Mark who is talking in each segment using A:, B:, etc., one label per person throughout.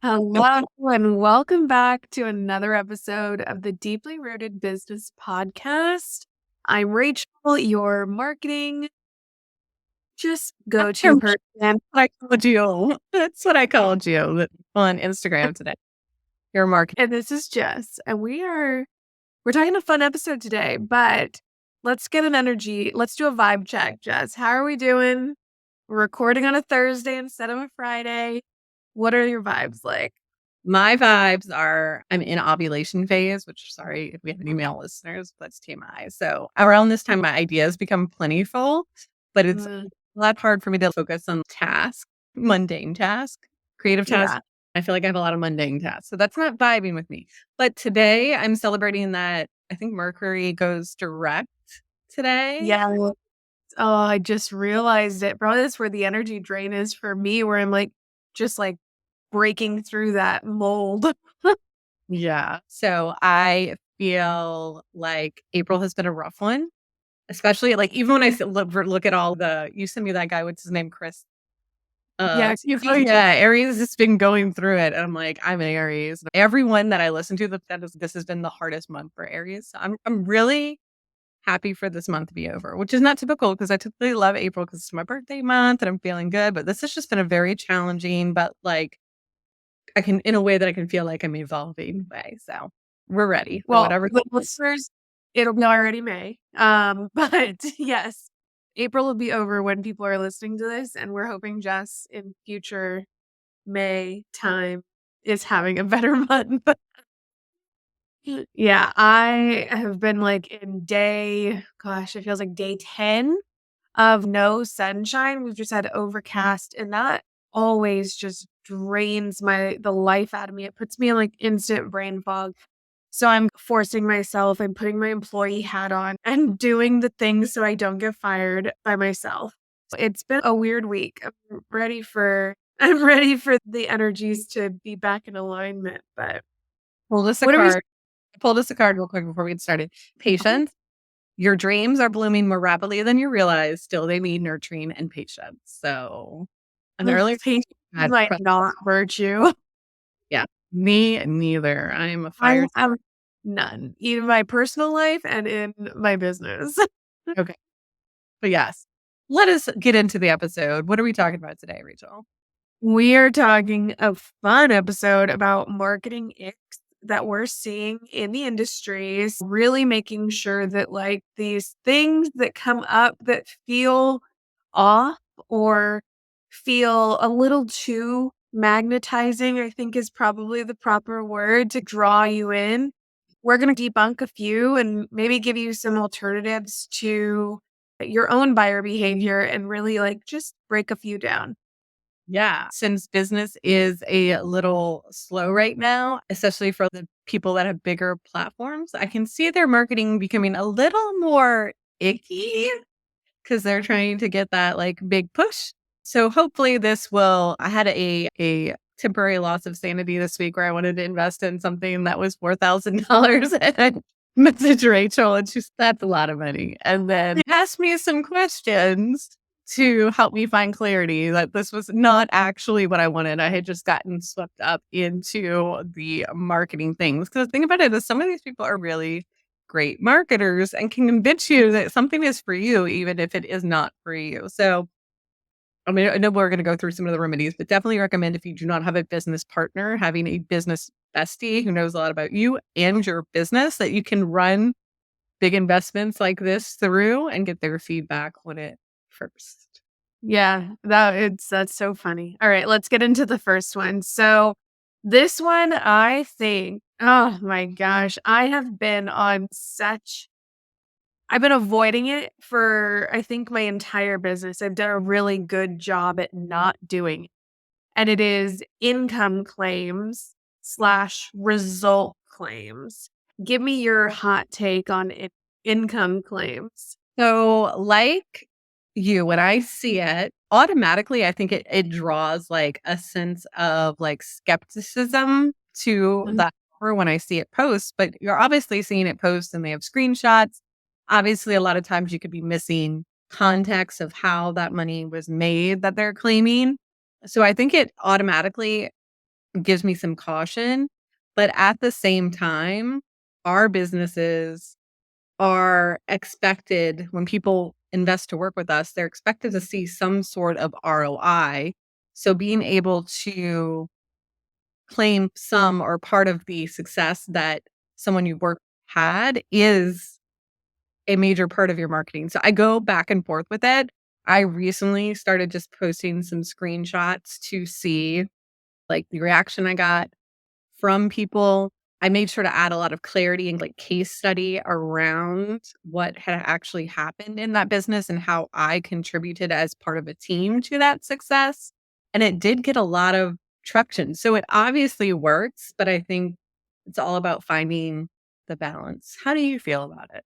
A: Hello, and welcome back to another episode of the Deeply Rooted Business Podcast. I'm Rachel, your marketing just go-to
B: That's
A: person.
B: what I called you. That's what I called you on Instagram today. Your marketing.
A: And this is Jess. And we're talking a fun episode today, but let's get an energy. Let's do a vibe check, Jess. How are we doing? We're recording on a Thursday instead of a Friday. What are your vibes like?
B: My vibes are I'm in ovulation phase, which sorry if we have any male listeners, that's TMI. So around this time my ideas become plentiful, but it's a lot hard for me to focus on mundane task, creative tasks.
A: Yeah.
B: I feel like I have a lot of mundane tasks. So that's not vibing with me. But today I'm celebrating that I think Mercury goes direct today.
A: Yeah. Oh, I just realized it. Probably that's where the energy drain is for me, where I'm like, just like breaking through that mold.
B: Yeah. So I feel like April has been a rough one, especially like even when I look at all you sent me that guy, what's his name? Chris.
A: Yeah.
B: Yeah, Aries has been going through it. And I'm like, I'm an Aries. Everyone that I listen to this has been the hardest month for Aries. So I'm really happy for this month to be over, which is not typical because I typically love April because it's my birthday month and I'm feeling good. But this has just been a very challenging, but like I can in a way that I can feel like I'm evolving way. So we're ready for
A: Well,
B: whatever.
A: the listeners, it'll be already May. But yes, April will be over when people are listening to this, and we're hoping Jess in future May time is having a better month. Yeah, I have been like in it feels like day 10 of no sunshine. We've just had overcast, and that always just drains the life out of me. It puts me in like instant brain fog. So I'm forcing myself and putting my employee hat on and doing the things so I don't get fired by myself. It's been a weird week. I'm ready for the energies to be back in alignment. But
B: Pull us a
A: what are we
B: card. Pulled us a card real quick before we get started. Patience. Your dreams are blooming more rapidly than you realize. Still, they need nurturing and patience. So, an earlier
A: patience might not virtue.
B: yeah, me neither. I'm a
A: I
B: fire.
A: have none, in my personal life and in my business.
B: Okay, but yes, let us get into the episode. What are we talking about today, Rachel?
A: We are talking a fun episode about marketing icks that we're seeing in the industries, really making sure that like these things that come up that feel off or feel a little too magnetizing, I think is probably the proper word to draw you in. We're going to debunk a few and maybe give you some alternatives to your own buyer behavior and really like just break a few down.
B: Yeah, since business is a little slow right now, especially for the people that have bigger platforms, I can see their marketing becoming a little more icky because they're trying to get that like big push. So hopefully I had a temporary loss of sanity this week where I wanted to invest in something that was $4,000 and I messaged Rachel and she's that's a lot of money. And then asked me some questions to help me find clarity that this was not actually what I wanted. I had just gotten swept up into the marketing things. Because the thing about it is some of these people are really great marketers and can convince you that something is for you, even if it is not for you. So, I mean, I know we're going to go through some of the remedies, but definitely recommend if you do not have a business partner, having a business bestie who knows a lot about you and your business that you can run big investments like this through and get their feedback on it first.
A: Yeah, that's so funny. All right, let's get into the first one. So this one, I think, oh my gosh, I've been avoiding it for I think my entire business. I've done a really good job at not doing it. And it is income claims slash result claims. Give me your hot take on income claims.
B: So, like you, when I see it, automatically, I think it draws like a sense of like skepticism to
A: Mhm.
B: that offer when I see it post. But you're obviously seeing it post and they have screenshots. Obviously, a lot of times you could be missing context of how that money was made that they're claiming. So I think it automatically gives me some caution. But at the same time, our businesses are expected, when people invest to work with us, they're expected to see some sort of ROI. So being able to claim some or part of the success that someone you work had is a major part of your marketing. So I go back and forth with it. I recently started just posting some screenshots to see like the reaction I got from people. I made sure to add a lot of clarity and like case study around what had actually happened in that business and how I contributed as part of a team to that success. And it did get a lot of traction. So it obviously works, but I think it's all about finding the balance. How do you feel about it?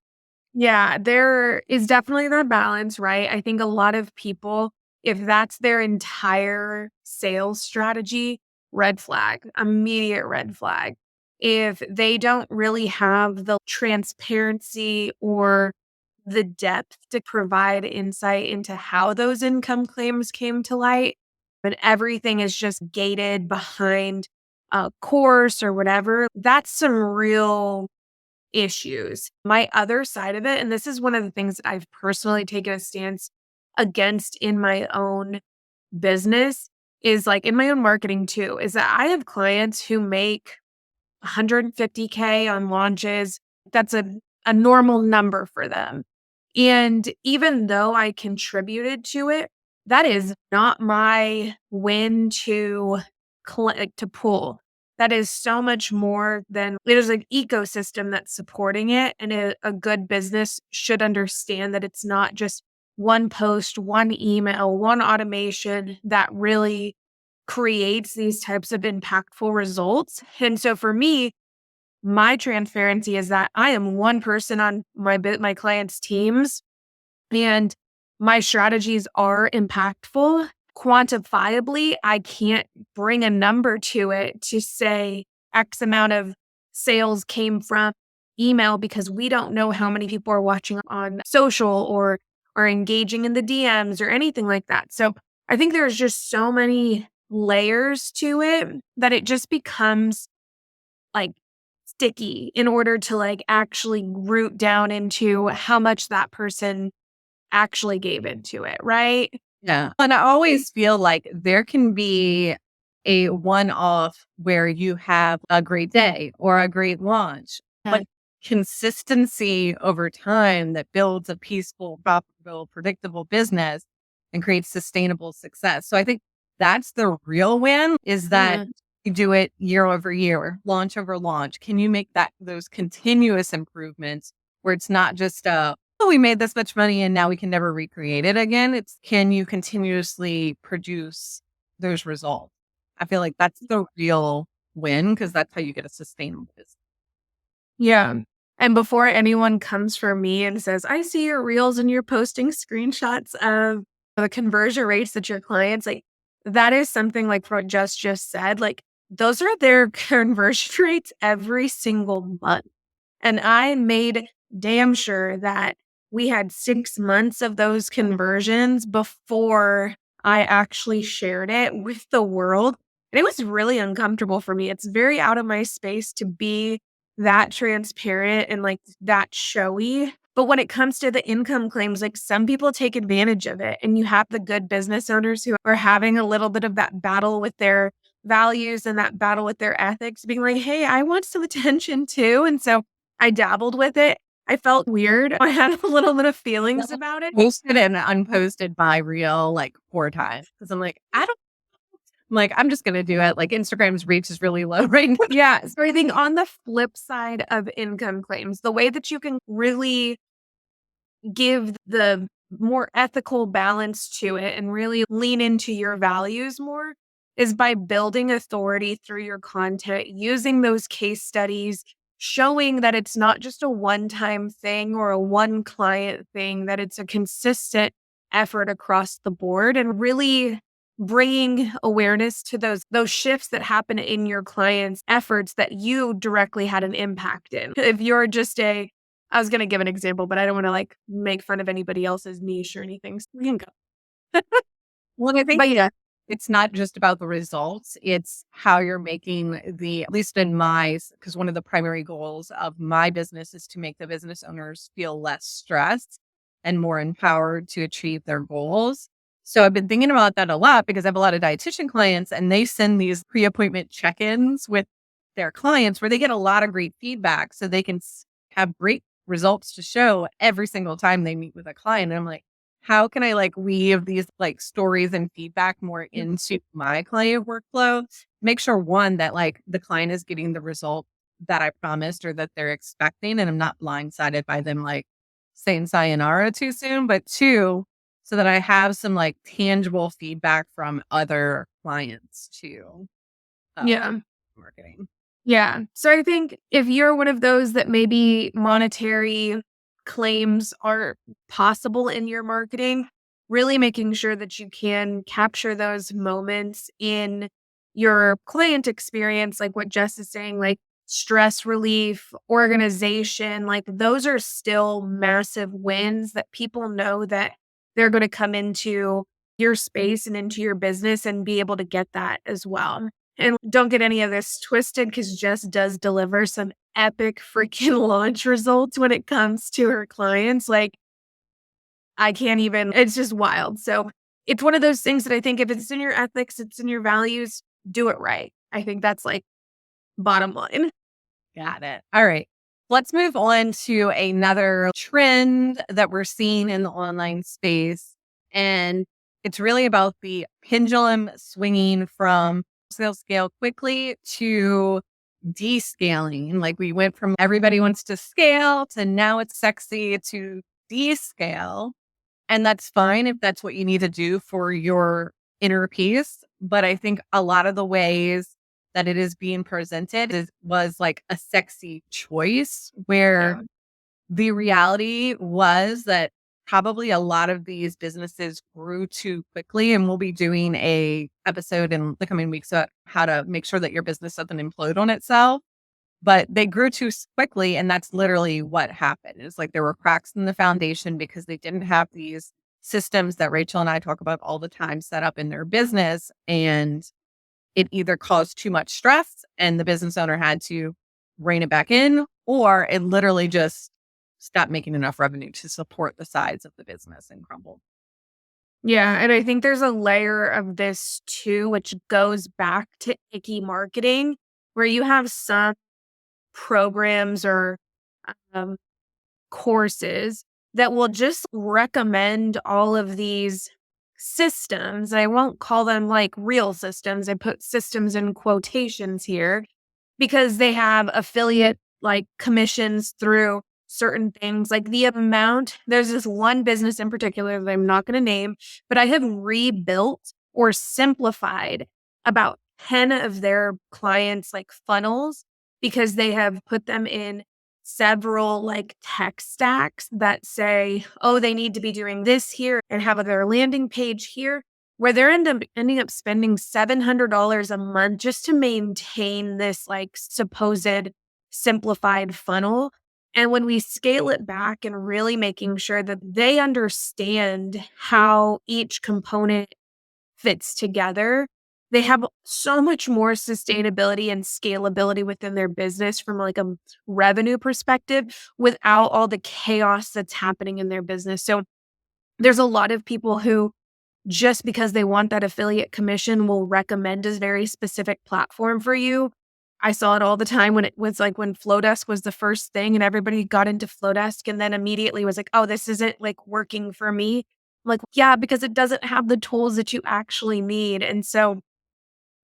A: Yeah, there is definitely that balance, right? I think a lot of people, if that's their entire sales strategy, red flag, immediate red flag. If they don't really have the transparency or the depth to provide insight into how those income claims came to light, but everything is just gated behind a course or whatever, that's some real issues. My other side of it, and this is one of the things that I've personally taken a stance against in my own business, is like in my own marketing too, is that I have clients who make 150K on launches. That's a normal number for them. And even though I contributed to it, that is not my win to like, to pull. That is so much more than there's an ecosystem that's supporting it. And a good business should understand that it's not just one post, one email, one automation that really creates these types of impactful results. And so for me, my transparency is that I am one person on my clients' teams, and my strategies are impactful. Quantifiably, I can't bring a number to it to say X amount of sales came from email because we don't know how many people are watching on social or are engaging in the DMs or anything like that. So I think there's just so many layers to it that it just becomes like sticky in order to like actually root down into how much that person actually gave into it, right?
B: Yeah. And I always feel like there can be a one off where you have a great day or a great launch, but consistency over time that builds a peaceful, profitable, predictable business and creates sustainable success. So I think that's the real win is that
A: Mhm.
B: you do it year over year, launch over launch. Can you make those continuous improvements where it's not just oh, we made this much money and now we can never recreate it again. It's can you continuously produce those results? I feel like that's the real win because that's how you get a sustainable business.
A: Yeah. And before anyone comes for me and says, I see your reels and you're posting screenshots of the conversion rates that your clients like, that is something like what Jess just said. Like, those are their conversion rates every single month. And I made damn sure that we had 6 months of those conversions before I actually shared it with the world. And it was really uncomfortable for me. It's very out of my space to be that transparent and like that showy. But when it comes to the income claims, like some people take advantage of it. And you have the good business owners who are having a little bit of that battle with their values and that battle with their ethics, being like, hey, I want some attention too. And so I dabbled with it. I felt weird. I had a little bit of feelings about it.
B: Posted and unposted my reel like 4 times because I'm like, I'm just going to do it. Like Instagram's reach is really low right now.
A: Yeah. So I think on the flip side of income claims, the way that you can really give the more ethical balance to it and really lean into your values more is by building authority through your content, using those case studies, showing that it's not just a one time thing or a one client thing, that it's a consistent effort across the board and really bringing awareness to those shifts that happen in your clients' efforts that you directly had an impact in. If you're just a I was gonna give an example, but I don't wanna, like, make fun of anybody else's niche or anything, so we can go.
B: Well, I think
A: But yeah.
B: it's not just about the results, it's how you're making at least in because one of the primary goals of my business is to make the business owners feel less stressed and more empowered to achieve their goals. So I've been thinking about that a lot because I have a lot of dietitian clients and they send these pre-appointment check-ins with their clients where they get a lot of great feedback so they can have great results to show every single time they meet with a client. And I'm like, how can I weave these stories and feedback more into my client workflow? Make sure one, that the client is getting the result that I promised or that they're expecting. And I'm not blindsided by them saying sayonara too soon. But two, so that I have some tangible feedback from other clients too.
A: Yeah.
B: Marketing.
A: Yeah. So I think if you're one of those that maybe monetary claims are possible in your marketing, really making sure that you can capture those moments in your client experience, like what Jess is saying, like stress relief, organization, like those are still massive wins that people know that they're going to come into your space and into your business and be able to get that as well. And don't get any of this twisted because Jess does deliver some epic freaking launch results when it comes to her clients. Like, I can't even, it's just wild. So it's one of those things that I think if it's in your ethics, it's in your values, do it right. I think that's like bottom line.
B: Got it. All right. Let's move on to another trend that we're seeing in the online space. And it's really about the pendulum swinging from scale quickly to descaling. Like we went from everybody wants to scale to now it's sexy to descale. And that's fine if that's what you need to do for your inner peace. But I think a lot of the ways that it is being presented was like a sexy choice where the reality was that probably a lot of these businesses grew too quickly. And we'll be doing a episode in the coming weeks about how to make sure that your business doesn't implode on itself. But they grew too quickly, and that's literally what happened. It's like there were cracks in the foundation because they didn't have these systems that Rachel and I talk about all the time set up in their business. And it either caused too much stress and the business owner had to rein it back in, or it literally just stopped making enough revenue to support the sides of the business and crumbled.
A: Yeah. And I think there's a layer of this too, which goes back to icky marketing, where you have some programs or um, courses that will just recommend all of these systems. I won't call them like real systems. I put systems in quotations here because they have affiliate like commissions through certain things. Like the amount, there's this one business in particular that I'm not going to name, but I have rebuilt or simplified about 10 of their clients' like funnels because they have put them in several like tech stacks that say, oh, they need to be doing this here and have their landing page here, where they're ending up spending $700 a month just to maintain this like supposed simplified funnel. And when we scale it back and really making sure that they understand how each component fits together, they have so much more sustainability and scalability within their business from like a revenue perspective without all the chaos that's happening in their business. So there's a lot of people who just because they want that affiliate commission will recommend a very specific platform for you. I saw it all the time when it was like when Flowdesk was the first thing and everybody got into Flowdesk and then immediately was like, oh, this isn't like working for me. I'm like, yeah, because it doesn't have the tools that you actually need. And so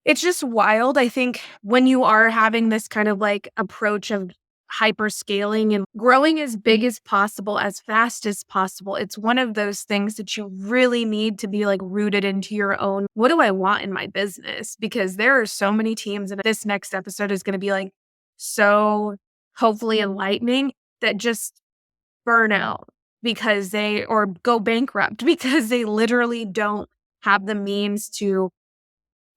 A: it's just wild. I think when you are having this kind of like approach of hyper scaling and growing as big as possible, as fast as possible, it's one of those things that you really need to be like rooted into your own. What do I want in my business? Because there are so many teams, and this next episode is going to be like so hopefully enlightening that just burn out because they or go bankrupt because they literally don't have the means to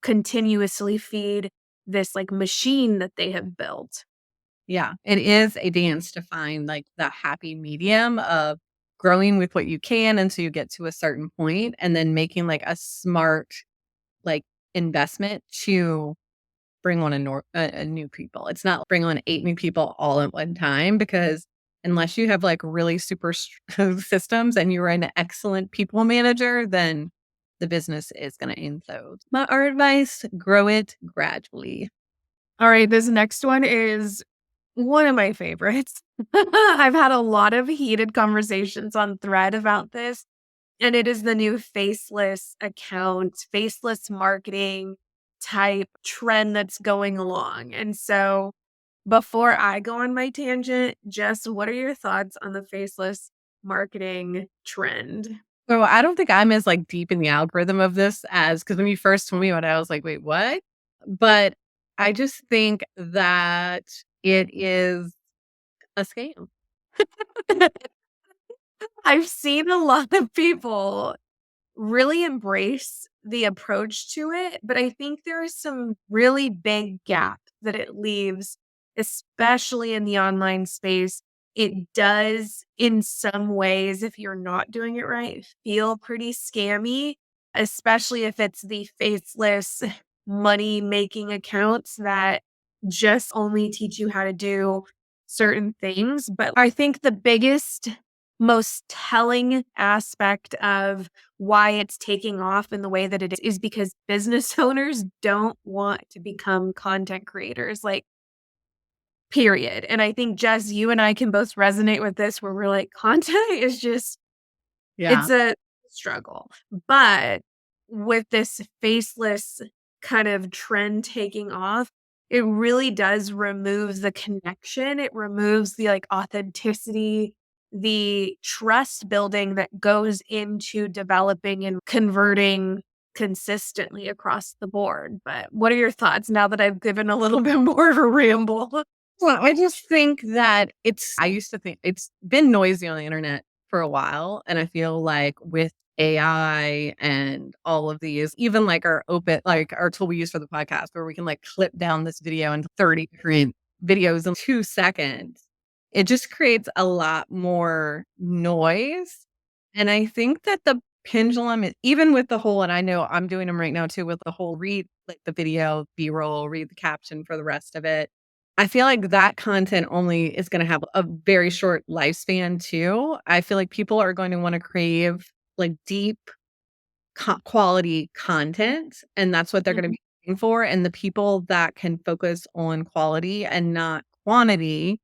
A: continuously feed this like machine that they have built.
B: Yeah, it is a dance to find like the happy medium of growing with what you can until you get to a certain point and then making like a smart like investment to bring on a new people. It's not bring on 8 new people all at one time because unless you have like really super systems and you're an excellent people manager, then the business is going to implode. Our advice, grow it gradually.
A: All right, this next one is one of my favorites. I've had a lot of heated conversations on Thread about this, and it is the new faceless account, faceless marketing type trend that's going along. And so, before I go on my tangent, Jess, what are your thoughts on the faceless marketing trend?
B: So I don't think I'm as like deep in the algorithm of this as because when you first told me about it, I was like, wait, what? But I just think that it is a scam.
A: I've seen a lot of people really embrace the approach to it, but I think there are some really big gaps that it leaves, especially in the online space. It does, in some ways, if you're not doing it right, feel pretty scammy, especially if it's the faceless money making accounts that just only teach you how to do certain things. But I think the biggest, most telling aspect of why it's taking off in the way that it is because business owners don't want to become content creators, like, period. And I think, Jess, you and I can both resonate with this where we're like, content is just,
B: Yeah.
A: it's a struggle. But with this faceless kind of trend taking off, it really does remove the connection. It removes the like authenticity, the trust building that goes into developing and converting consistently across the board. But what are your thoughts now that I've given a little bit more of a ramble?
B: Well, I just think that I used to think it's been noisy on the internet for a while. And I feel like with AI and all of these, even like our tool we use for the podcast, where we can like clip down this video into 30 different videos in 2 seconds, it just creates a lot more noise. And I think that the pendulum, even with the whole, and I know I'm doing them right now too, with the whole read like the video, B roll, read the caption for the rest of it. I feel like that content only is gonna have a very short lifespan too. I feel like people are going to wanna crave, like, deep quality content, and that's what they're gonna
A: Mhm.
B: be looking for, and the people that can focus on quality and not quantity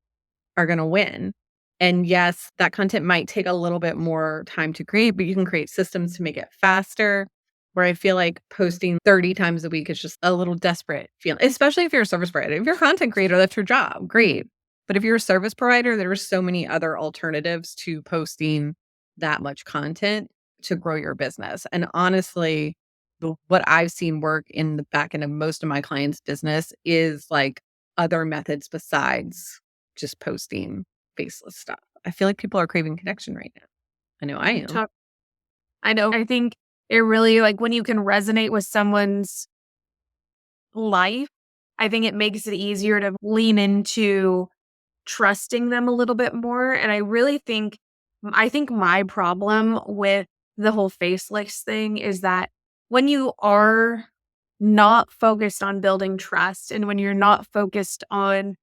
B: are gonna win. And yes, that content might take a little bit more time to create, but you can create systems to make it faster. Where I feel like posting 30 times a week is just a little desperate feeling, especially if you're a service provider. If you're a content creator, that's your job. Great. But if you're a service provider, there are so many other alternatives to posting that much content to grow your business. And honestly, what I've seen work in the back end of most of my clients' business is like other methods besides just posting faceless stuff. I feel like people are craving connection right now. I know I am.
A: Talk I know. I think it really like when you can resonate with someone's life, I think it makes it easier to lean into trusting them a little bit more. And I think my problem with the whole faceless thing is that when you are not focused on building trust and when you're not focused on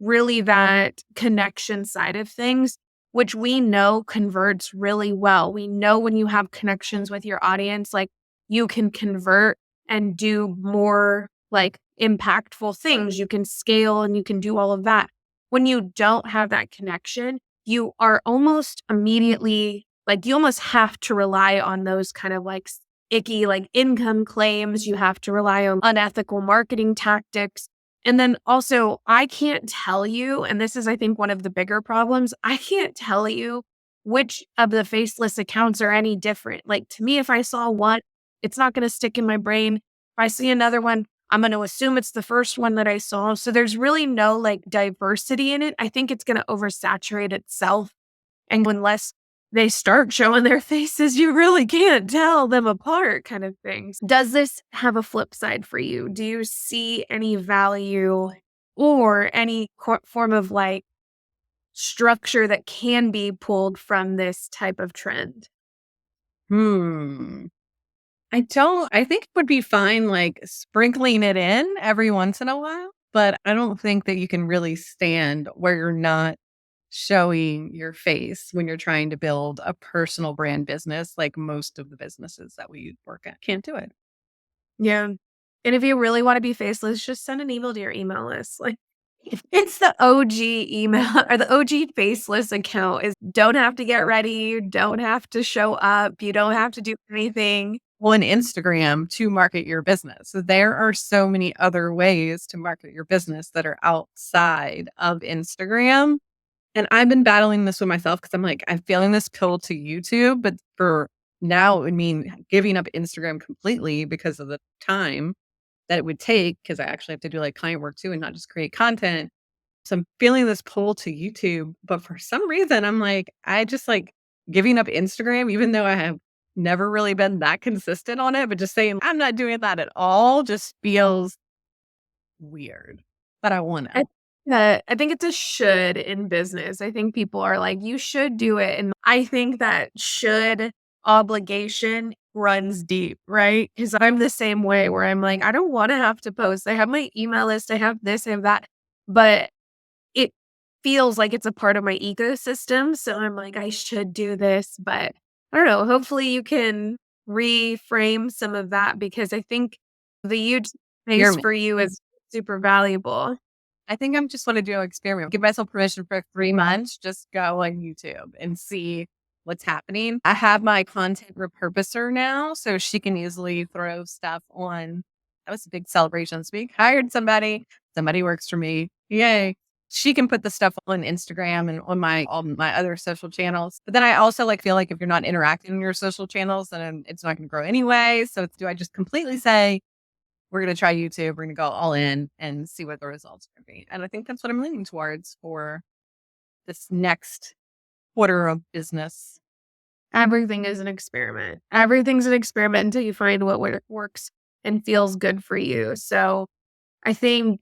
A: really that connection side of things, which we know converts really well. We know when you have connections with your audience, like you can convert and do more like impactful things. You can scale and you can do all of that. When you don't have that connection, you are almost immediately like you almost have to rely on those kind of like icky like income claims. You have to rely on unethical marketing tactics. And then also, I can't tell you, and this is, I think, one of the bigger problems, I can't tell you which of the faceless accounts are any different. Like to me, if I saw one, it's not going to stick in my brain. If I see another one, I'm going to assume it's the first one that I saw. So there's really no like diversity in it. I think it's going to oversaturate itself. And unless they start showing their faces, you really can't tell them apart, kind of things. Does this have a flip side for you? Do you see any value or any form of like structure that can be pulled from this type of trend?
B: Hmm. I think it would be fine, like sprinkling it in every once in a while, but I don't think that you can really stand where you're not showing your face when you're trying to build a personal brand business, like most of the businesses that we work at can't do it.
A: Yeah. And if you really wanna be faceless, just send an email to your email list. Like, it's the OG email or the OG faceless account is don't have to get ready, you don't have to show up, you don't have to do anything.
B: Well, in Instagram to market your business. So there are so many other ways to market your business that are outside of Instagram. And I've been battling this with myself because I'm like, I'm feeling this pull to YouTube, but for now, I mean, giving up Instagram completely because of the time that it would take, because I actually have to do like client work too and not just create content. So I'm feeling this pull to YouTube, but for some reason, I'm like, I just like giving up Instagram, even though I have never really been that consistent on it, but just saying I'm not doing that at all just feels weird. But I want to.
A: I think it's a should in business. I think people are like, "You should do it," and I think that should obligation runs deep, right? Because 'Cause I'm the same way where I'm like, "I don't wanna have to post. I have my email list, I have this, I have that," but it feels like it's a part of my ecosystem, so I'm like, "I should do this," but I don't know, hopefully you can reframe some of that because I think the YouTube space
B: Experiment.
A: for you is super valuable.
B: I think I'm just want to do an experiment. Give myself permission for 3 months. Just go on YouTube and see what's happening. I have my content repurposer now, so she can easily throw stuff on. That was a big celebration this week. Hired somebody. Somebody works for me. Yay. She can put the stuff on Instagram and on my all my other social channels. But then I also like feel like if you're not interacting in your social channels, then it's not going to grow anyway. So do I just completely say we're going to try YouTube. We're going to go all in and see what the results are going to be. And I think that's what I'm leaning towards for this next quarter of business.
A: Everything is an experiment. Everything's an experiment until you find what works and feels good for you. So I think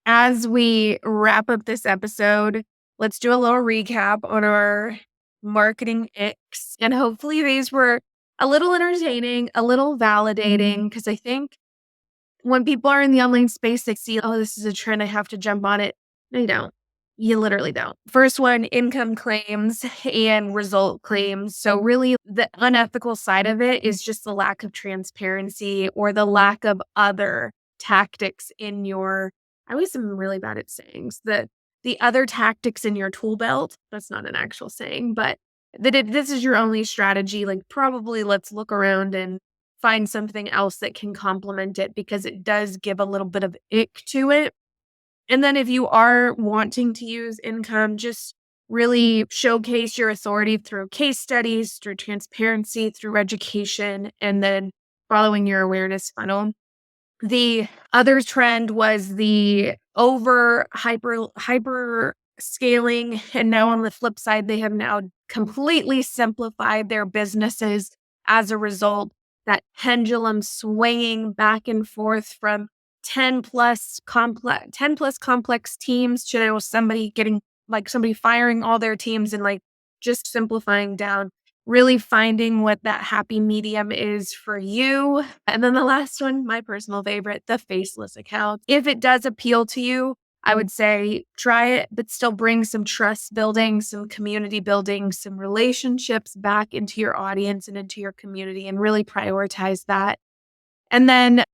A: as we wrap up this episode, let's do a little recap on our marketing icks. And hopefully these were a little entertaining, a little validating, because I think when people are in the online space, they see, oh, this is a trend. I have to jump on it. No, you don't. You literally don't. First one, income claims and result claims. So, really, the unethical side of it is just the lack of transparency or the lack of other tactics in your. I always am really bad at sayings. The other tactics in your tool belt. That's not an actual saying, but this is your only strategy. Like, probably let's look around and find something else that can complement it because it does give a little bit of ick to it. And then if you are wanting to use income, just really showcase your authority through case studies, through transparency, through education, and then following your awareness funnel. The other trend was the over hyper scaling. And now on the flip side, they have now completely simplified their businesses as a result. That pendulum swinging back and forth from 10 plus complex teams to now somebody getting like somebody firing all their teams and like just simplifying down, really finding what that happy medium is for you. And then the last one, my personal favorite, the faceless account. If it does appeal to you, I would say try it, but still bring some trust building, some community building, some relationships back into your audience and into your community and really prioritize that. And then,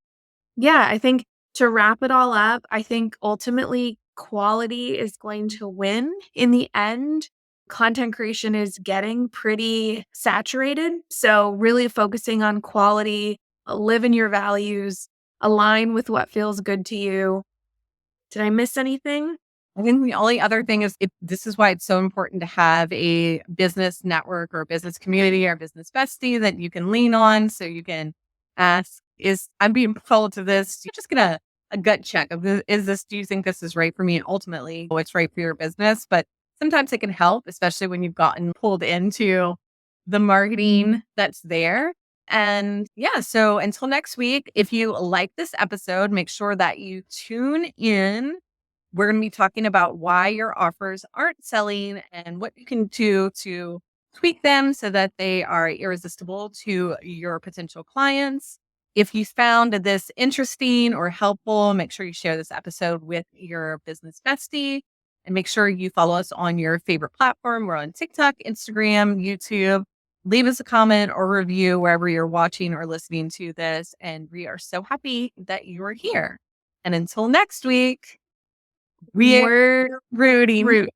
A: yeah, I think to wrap it all up, I think ultimately quality is going to win in the end. Content creation is getting pretty saturated. So, really focusing on quality, live in your values, align with what feels good to you. Did I miss anything?
B: I think the only other thing is this is why it's so important to have a business network or a business community or a business bestie that you can lean on so you can ask, is I'm being pulled to this. You're just gonna a gut check of is this, do you think this is right for me? And ultimately, it's right for your business. But sometimes it can help, especially when you've gotten pulled into the marketing that's there. And yeah, so until next week, if you like this episode, make sure that you tune in. We're going to be talking about why your offers aren't selling and what you can do to tweak them so that they are irresistible to your potential clients. If you found this interesting or helpful, make sure you share this episode with your business bestie and make sure you follow us on your favorite platform. We're on TikTok, Instagram, YouTube. Leave us a comment or review wherever you're watching or listening to this. And we are so happy that you're here. And until next week, we're rooting